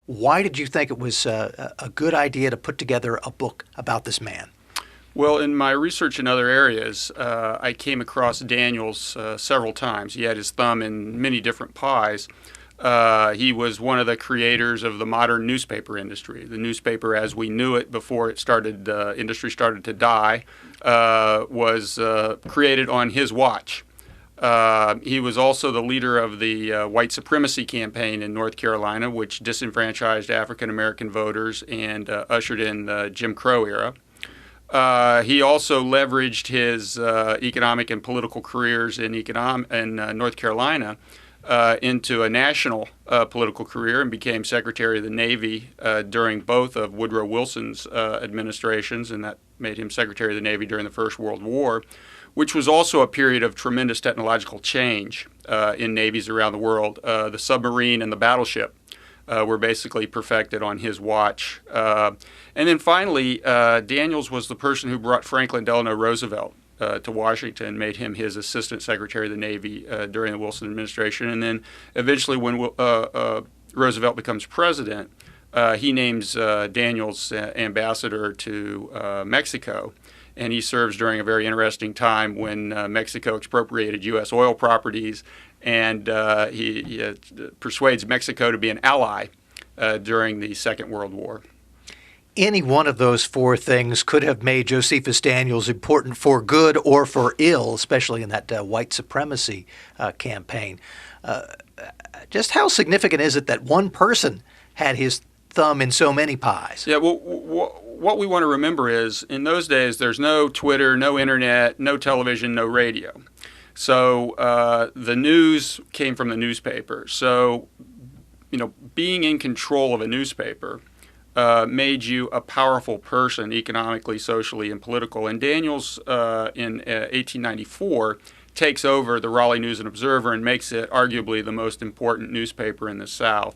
Why did you think it was a good idea to put together a book about this man? Well, in my research in other areas, I came across Daniels several times. He had his thumb in many different pies. He was one of the creators of the modern newspaper industry. The newspaper, as we knew it before it started, industry started to die, was created on his watch. He was also the leader of the white supremacy campaign in North Carolina, which disenfranchised African American voters and ushered in the Jim Crow era. He also leveraged his economic and political careers in North Carolina into a national political career and became Secretary of the Navy during both of Woodrow Wilson's administrations, and that made him Secretary of the Navy during the First World War, which was also a period of tremendous technological change in navies around the world. The submarine and the battleship were basically perfected on his watch. And then finally, Daniels was the person who brought Franklin Delano Roosevelt to Washington, made him his Assistant Secretary of the Navy during the Wilson administration. And then eventually when Roosevelt becomes president, he names Daniels ambassador to Mexico. And he serves during a very interesting time when Mexico expropriated U.S. oil properties, and he persuades Mexico to be an ally during the Second World War. Any one of those four things could have made Josephus Daniels important for good or for ill, especially in that white supremacy campaign. Just how significant is it that one person had his thumb in so many pies? Yeah, well, what we want to remember is, in those days, there's no Twitter, no internet, no television, no radio. So the news came from the newspaper. So, being in control of a newspaper made you a powerful person economically, socially, and political. And Daniels, in 1894, takes over the Raleigh News and Observer and makes it arguably the most important newspaper in the South.